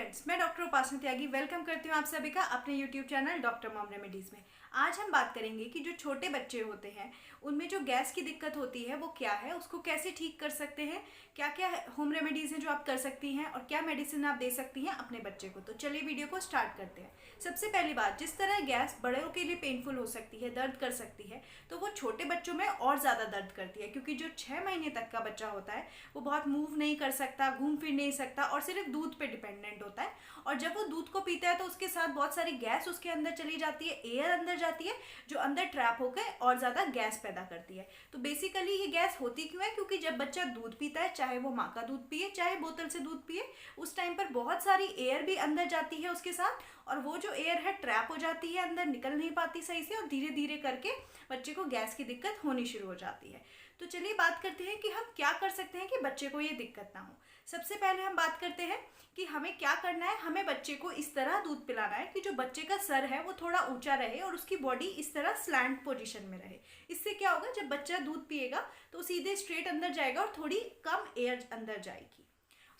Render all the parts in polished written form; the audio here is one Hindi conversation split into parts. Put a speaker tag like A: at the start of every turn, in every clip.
A: फ्रेंड्स, मैं डॉक्टर उपासना त्यागी वेलकम करती हूँ आप सभी का अपने YouTube channel doctor mom remedies में। आज हम बात करेंगे कि जो छोटे बच्चे होते हैं उनमें जो गैस की दिक्कत होती है वो क्या है, उसको कैसे ठीक कर सकते हैं, क्या क्या होम रेमेडीज़ हैं जो आप कर सकती हैं और क्या मेडिसिन आप दे सकती हैं अपने बच्चे को। तो चलिए वीडियो को स्टार्ट करते हैं। सबसे पहली बात, जिस तरह गैस बड़ों के लिए पेनफुल हो सकती है, दर्द कर सकती है, तो वो छोटे बच्चों में और ज़्यादा दर्द करती है, क्योंकि जो 6 महीने तक का बच्चा होता है वो बहुत मूव नहीं कर सकता, घूम फिर नहीं सकता और सिर्फ दूध पे डिपेंडेंट होता है। और जब वो दूध को पीता है तो उसके साथ बहुत सारी गैस उसके अंदर चली जाती है, एयर अंदर जाती है जो अंदर ट्रैप होकर और ज़्यादा गैस पैदा करती है। तो बेसिकली ये गैस होती क्यों है? क्योंकि जब बच्चा दूध पीता है, चाहे वो माँ का दूध पिए चाहे बोतल से दूध पिए, उस टाइम पर बहुत सारी एयर भी अंदर जाती है उसके साथ, और वो जो एयर है ट्रैप हो जाती है, अंदर निकल नहीं पाती सही से, और धीरे धीरे करके बच्चे को गैस की दिक्कत होनी शुरू हो जाती है। तो चलिए बात करते हैं कि हम क्या कर सकते हैं कि बच्चे को ये दिक्कत ना हो। सबसे पहले हम बात करते हैं कि हमें क्या करना है। हमें बच्चे को इस तरह दूध पिलाना है कि जो बच्चे का सर है वो थोड़ा ऊंचा रहे और उसकी बॉडी इस तरह स्लैंट पोजीशन में रहे। इससे क्या होगा, जब बच्चा दूध पिएगा तो सीधे स्ट्रेट अंदर जाएगा और थोड़ी कम एयर अंदर जाएगी।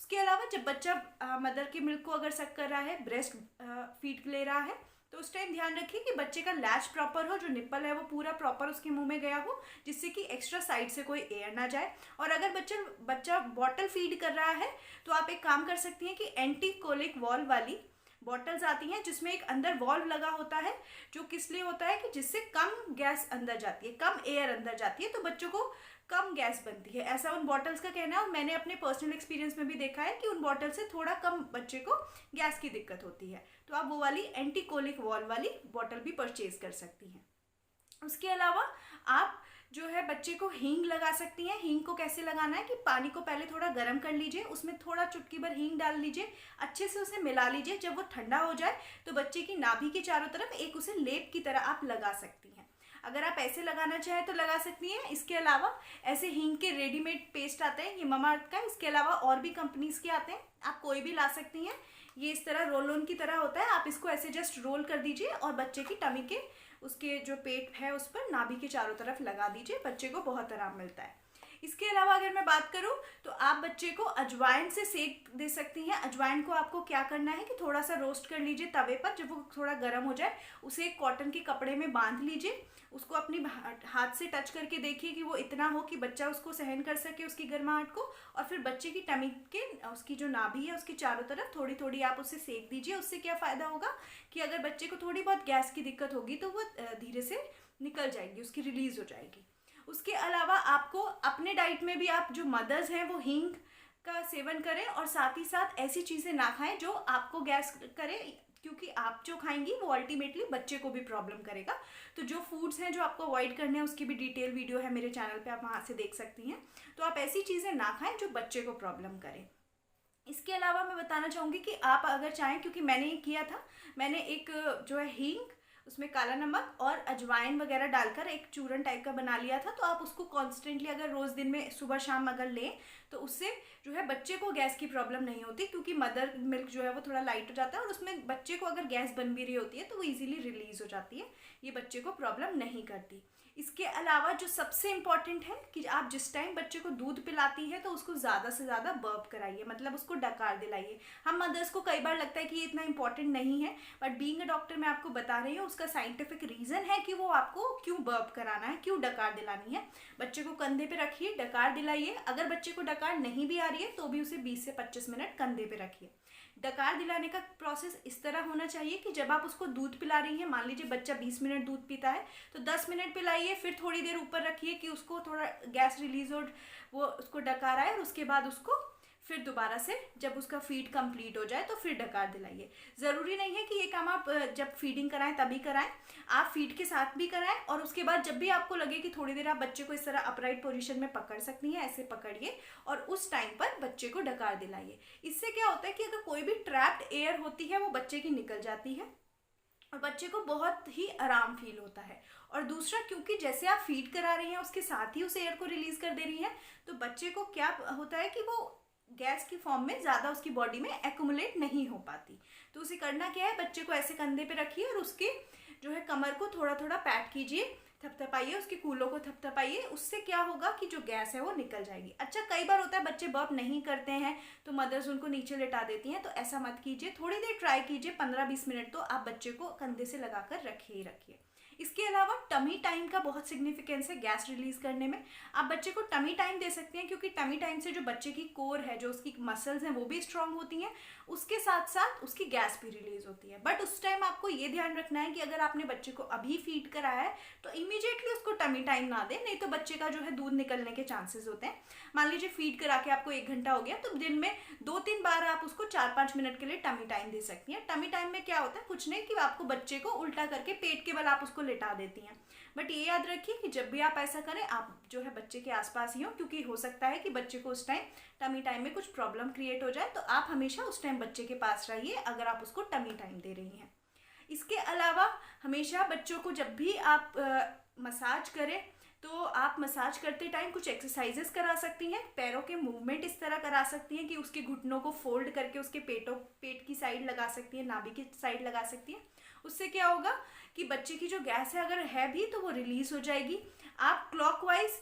A: उसके अलावा जब बच्चा मदर के मिल्क को अगर सक कर रहा है, ब्रेस्ट फीड ले रहा है, तो उस टाइम ध्यान रखिए कि बच्चे का लैच प्रॉपर हो, जो निप्पल है वो पूरा प्रॉपर उसके मुंह में गया हो, जिससे कि एक्स्ट्रा साइड से कोई एयर ना जाए। और अगर बच्चा बॉटल फीड कर रहा है तो आप एक काम कर सकती हैं कि एंटी कोलिक वॉल्व वाली बॉटल्स आती हैं जिसमें एक अंदर वॉल्व लगा होता है, जो किस लिए होता है कि जिससे कम गैस अंदर जाती है, कम एयर अंदर जाती है, तो बच्चों को कम गैस बनती है, ऐसा उन बॉटल्स का कहना है। और मैंने अपने पर्सनल एक्सपीरियंस में भी देखा है कि उन बॉटल से थोड़ा कम बच्चे को गैस की दिक्कत होती है। तो आप वो वाली एंटी कोलिक वॉल वाली बॉटल भी परचेज कर सकती हैं। उसके अलावा आप जो है बच्चे को हींग लगा सकती हैं। हींग को कैसे लगाना है कि पानी को पहले थोड़ा गर्म कर लीजिए, उसमें थोड़ा चुटकी भर हींग डाल लीजिए, अच्छे से उसे मिला लीजिए। जब वो ठंडा हो जाए तो बच्चे की नाभि के चारों तरफ एक उसे लेप की तरह आप लगा सकती हैं। अगर आप ऐसे लगाना चाहें तो लगा सकती हैं। इसके अलावा ऐसे हींग के रेडीमेड पेस्ट आते हैं, ये ममाअर्थ का, इसके अलावा और भी कंपनीज के आते हैं, आप कोई भी ला सकती हैं। ये इस तरह रोल ऑन की तरह होता है, आप इसको ऐसे जस्ट रोल कर दीजिए और बच्चे की टमी के उसके जो पेट है उस पर नाभि के चारों तरफ लगा दीजिए, बच्चे को बहुत आराम मिलता है। इसके अलावा अगर मैं बात करूं तो आप बच्चे को अजवाइन से सेक दे सकती हैं। अजवाइन को आपको क्या करना है कि थोड़ा सा रोस्ट कर लीजिए तवे पर, जब वो थोड़ा गर्म हो जाए उसे एक कॉटन के कपड़े में बांध लीजिए, उसको अपनी हाथ से टच करके देखिए कि वो इतना हो कि बच्चा उसको सहन कर सके उसकी गर्माहट को, और फिर बच्चे की टमी के उसकी जो नाभि है उसके चारों तरफ थोड़ी थोड़ी आप उसे सेक दीजिए। उससे क्या फ़ायदा होगा कि अगर बच्चे को थोड़ी बहुत गैस की दिक्कत होगी तो वो धीरे से निकल जाएगी, उसकी रिलीज़ हो जाएगी। उसके अलावा आपको अपने डाइट में भी, आप जो मदर्स हैं वो हींग का सेवन करें और साथ ही साथ ऐसी चीज़ें ना खाएं जो आपको गैस करे, क्योंकि आप जो खाएंगी वो अल्टीमेटली बच्चे को भी प्रॉब्लम करेगा। तो जो फूड्स हैं जो आपको अवॉइड करने हैं उसकी भी डिटेल वीडियो है मेरे चैनल पे, आप वहाँ से देख सकती हैं। तो आप ऐसी चीज़ें ना खाएं जो बच्चे को प्रॉब्लम करें। इसके अलावा मैं बताना चाहूँगी कि आप अगर चाहें, क्योंकि मैंने ये किया था, मैंने एक जो है हींग, उसमें काला नमक और अजवाइन वगैरह डालकर एक चूरन टाइप का बना लिया था। तो आप उसको कॉन्स्टेंटली अगर रोज़ दिन में सुबह शाम अगर लें तो उससे जो है बच्चे को गैस की प्रॉब्लम नहीं होती, क्योंकि मदर मिल्क जो है वो थोड़ा लाइट हो जाता है और उसमें बच्चे को अगर गैस बन भी रही होती है तो वो इजीली रिलीज़ हो जाती है, ये बच्चे को प्रॉब्लम नहीं करती। इसके अलावा जो सबसे इम्पॉर्टेंट है कि आप जिस टाइम बच्चे को दूध पिलाती है तो उसको ज़्यादा से ज़्यादा बर्प कराइए, मतलब उसको डकार दिलाइए। हम मदर्स को कई बार लगता है कि ये इतना इंपॉर्टेंट नहीं है, बट बीइंग अ डॉक्टर मैं आपको बता रही हूँ उसका साइंटिफिक रीज़न है कि वो आपको क्यों बर्प कराना है, क्यों डकार दिलानी है। बच्चे को कंधे पे रखिए, डकार दिलाइए। अगर बच्चे को डकार नहीं भी आ रही है तो भी उसे 20 से 25 मिनट कंधे पे रखिए। डकार दिलाने का प्रोसेस इस तरह होना चाहिए कि जब आप उसको दूध पिला रही हैं, मान लीजिए बच्चा 20 मिनट दूध पीता है तो 10 मिनट पिलाइए, फिर थोड़ी देर ऊपर रखिए कि उसको थोड़ा गैस रिलीज हो, वो उसको डकार आए, और उसके बाद उसको फिर दोबारा से जब उसका फीड कंप्लीट हो जाए तो फिर डकार दिलाइए। ज़रूरी नहीं है कि ये काम आप जब फीडिंग कराएं तभी कराएं, आप फीड के साथ भी कराएं, और उसके बाद जब भी आपको लगे कि थोड़ी देर आप बच्चे को इस तरह अपराइट पोजीशन में पकड़ सकती हैं, ऐसे पकड़िए और उस टाइम पर बच्चे को डकार दिलाइए। इससे क्या होता है कि अगर कोई भी ट्रैप्ड एयर होती है वो बच्चे की निकल जाती है और बच्चे को बहुत ही आराम फील होता है। और दूसरा, क्योंकि जैसे आप फीड करा रही हैं उसके साथ ही उस एयर को रिलीज कर दे रही हैं, तो बच्चे को क्या होता है कि वो गैस की फॉर्म में ज़्यादा उसकी बॉडी में एक्यूमुलेट नहीं हो पाती। तो उसे करना क्या है, बच्चे को ऐसे कंधे पे रखिए और उसके जो है कमर को थोड़ा थोड़ा पैट कीजिए, थपथपाइए, उसके कूलों को थपथपाइए, उससे क्या होगा कि जो गैस है वो निकल जाएगी। अच्छा, कई बार होता है बच्चे बर्प नहीं करते हैं तो मदर्स उनको नीचे लेटा देती हैं, तो ऐसा मत कीजिए। थोड़ी देर ट्राई कीजिए, 15-20 मिनट तो आप बच्चे को कंधे से लगाकर रखिए ही रखिए। इसके अलावा टमी टाइम का बहुत सिग्निफिकेंस है गैस रिलीज करने में। आप बच्चे को टमी टाइम दे सकते हैं, क्योंकि टमी टाइम से जो बच्चे की कोर है, जो उसकी मसल्स हैं, वो भी स्ट्रांग होती हैं, उसके साथ साथ उसकी गैस भी रिलीज होती है। बट उस टाइम आपको ये ध्यान रखना है कि अगर आपने बच्चे को अभी फीड कराया है तो इमीडिएटली उसको टमी टाइम ना दें, नहीं तो बच्चे का जो है दूध निकलने के चांसेस होते हैं। मान लीजिए फीड करा के आपको 1 घंटा हो गया, तो दिन में 2-3 बार आप उसको 4-5 मिनट के लिए टमी टाइम दे सकती हैं। टमी टाइम में क्या होता है, कुछ नहीं कि आपको बच्चे को उल्टा करके पेट के बल आप उसको लिटा देती हैं। बट ये याद रखिए कि जब भी आप ऐसा करें, आप जो है बच्चे के आसपास ही हो, क्योंकि हो सकता है कि बच्चे को उस टाइम टमी टाइम में कुछ प्रॉब्लम क्रिएट हो जाए। तो आप हमेशा उस टाइम बच्चे के पास रहिए अगर आप उसको टमी टाइम दे रही हैं। इसके अलावा हमेशा बच्चों को जब भी आप मसाज करें तो आप मसाज करते टाइम कुछ एक्सरसाइजेस करा सकती हैं। पैरों के मूवमेंट इस तरह करा सकती हैं कि उसके घुटनों को फोल्ड करके उसके पेट की साइड लगा सकती हैं, नाभि की साइड लगा सकती हैं। उससे क्या होगा कि बच्चे की जो गैस है अगर है भी तो वो रिलीज हो जाएगी। आप क्लॉकवाइज,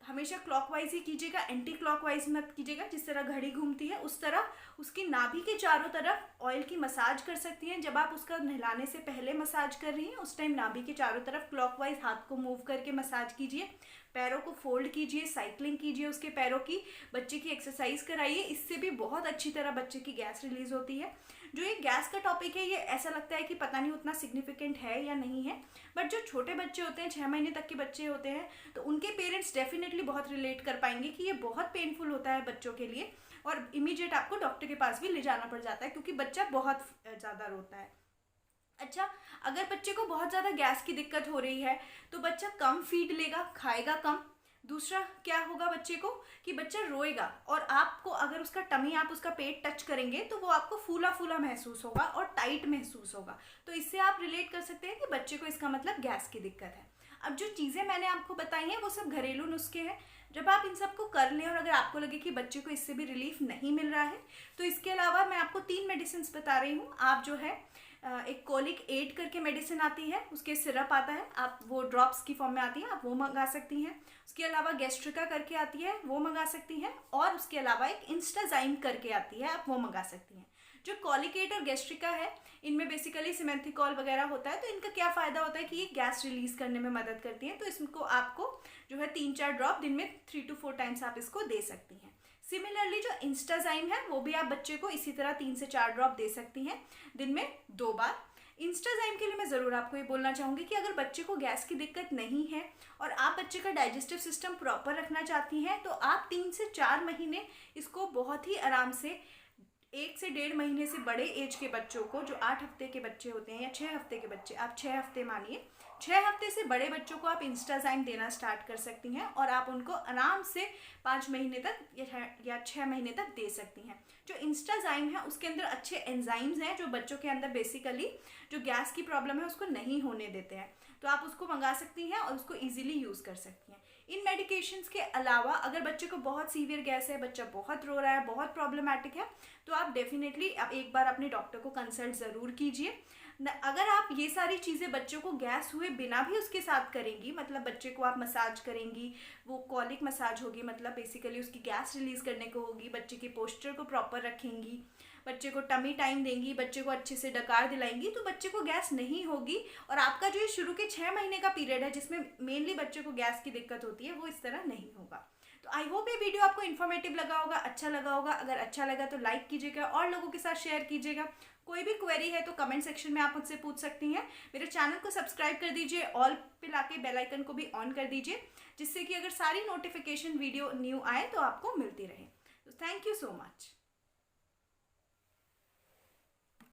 A: हमेशा क्लॉकवाइज ही कीजिएगा, एंटी क्लॉकवाइज मत कीजिएगा। जिस तरह घड़ी घूमती है उस तरह उसकी नाभि के चारों तरफ ऑयल की मसाज कर सकती हैं। जब आप उसका नहलाने से पहले मसाज कर रही हैं उस टाइम नाभि के चारों तरफ क्लॉकवाइज हाथ को मूव करके मसाज कीजिए, पैरों को फोल्ड कीजिए, साइकिलिंग कीजिए उसके पैरों की, बच्चे की एक्सरसाइज कराइए। इससे भी बहुत अच्छी तरह बच्चे की गैस रिलीज होती है। जो ये गैस का टॉपिक है, ये ऐसा लगता है कि पता नहीं उतना सिग्निफिकेंट है या नहीं है, बट जो छोटे बच्चे होते हैं, 6 महीने तक के बच्चे होते हैं, तो उनके पेरेंट्स डेफिनेटली बहुत रिलेट कर पाएंगे कि ये बहुत पेनफुल होता है बच्चों के लिए, और इमीडिएट आपको डॉक्टर के पास भी ले जाना पड़ जाता है क्योंकि बच्चा बहुत ज़्यादा रोता है। अच्छा, अगर बच्चे को बहुत ज़्यादा गैस की दिक्कत हो रही है तो बच्चा कम फीड लेगा, खाएगा कम। दूसरा क्या होगा बच्चे को कि बच्चा रोएगा, और आपको अगर उसका टमी, आप उसका पेट टच करेंगे तो वो आपको फूला फूला महसूस होगा और टाइट महसूस होगा। तो इससे आप रिलेट कर सकते हैं कि बच्चे को इसका मतलब गैस की दिक्कत है। अब जो चीज़ें मैंने आपको बताई हैं वो सब घरेलू नुस्खे हैं। जब आप इन सबको कर लें और अगर आपको लगे कि बच्चे को इससे भी रिलीफ नहीं मिल रहा है तो इसके अलावा मैं आपको 3 मेडिसिन बता रही हूँ। आप जो है एक कोलिक 8 करके मेडिसिन आती है, उसके सिरप आता है, आप वो ड्रॉप्स की फॉर्म में आती है, आप वो मंगा सकती हैं। उसके अलावा गैस्ट्रिका करके आती है, वो मंगा सकती हैं। और उसके अलावा एक इंस्टाजाइम करके आती है, आप वो मंगा सकती हैं। जो कोलिक 8 और गैस्ट्रिका है, इनमें बेसिकली सिमेंथिकॉल वगैरह होता है। तो इनका क्या फ़ायदा होता है कि ये गैस रिलीज करने में मदद करती हैं। तो इसको आपको जो है 3-4 ड्रॉप दिन में 3 to 4 टाइम्स आप इसको दे सकती हैं। सिमिलरली जो इंस्टाजाइम है वो भी आप बच्चे को इसी तरह 3 से 4 ड्रॉप दे सकती हैं दिन में 2 बार। इंस्टाजाइम के लिए मैं ज़रूर आपको ये बोलना चाहूँगी कि अगर बच्चे को गैस की दिक्कत नहीं है और आप बच्चे का डाइजेस्टिव सिस्टम प्रॉपर रखना चाहती हैं तो आप 3 से 4 महीने इसको बहुत ही आराम से, 1 से 1.5 महीने से बड़े एज के बच्चों को, जो 8 हफ्ते के बच्चे होते हैं या 6 हफ्ते के बच्चे, आप 6 हफ्ते मानिए, 6 हफ्ते से बड़े बच्चों को आप इंस्टाजाइम देना स्टार्ट कर सकती हैं और आप उनको आराम से 5 महीने तक या 6 महीने तक दे सकती हैं। जो इंस्टाजाइम है उसके अंदर अच्छे एंजाइम्स हैं जो बच्चों के अंदर बेसिकली जो गैस की प्रॉब्लम है उसको नहीं होने देते हैं। तो आप उसको मंगा सकती हैं और उसको ईजिली यूज़ कर सकती हैं। इन मेडिकेशंस के अलावा अगर बच्चे को बहुत सीवियर गैस है, बच्चा बहुत रो रहा है, बहुत प्रॉब्लमैटिक है, तो आप डेफिनेटली आप एक बार अपने डॉक्टर को कंसल्ट ज़रूर कीजिए। अगर आप ये सारी चीज़ें बच्चों को गैस हुए बिना भी उसके साथ करेंगी, मतलब बच्चे को आप मसाज करेंगी, वो कॉलिक मसाज होगी, मतलब बेसिकली उसकी गैस रिलीज़ करने को होगी, बच्चे के पोस्चर को प्रॉपर रखेंगी, बच्चे को टमी टाइम देंगी, बच्चे को अच्छे से डकार दिलाएंगी, तो बच्चे को गैस नहीं होगी। और आपका जो ये शुरू के 6 महीने का पीरियड है जिसमें मेनली बच्चे को गैस की दिक्कत होती है, वो इस तरह नहीं होगा। तो आई होप ये वीडियो आपको इन्फॉर्मेटिव लगा होगा, अच्छा लगा होगा। अगर अच्छा लगा तो लाइक कीजिएगा और लोगों के साथ शेयर कीजिएगा। कोई भी क्वेरी है तो कमेंट सेक्शन में आप मुझसे पूछ सकती हैं। मेरे चैनल को सब्सक्राइब कर दीजिए, ऑल पे लाके बेल आइकन को भी ऑन कर दीजिए, जिससे कि अगर सारी नोटिफिकेशन वीडियो न्यू आए तो आपको मिलती रहे। तो थैंक यू सो मच।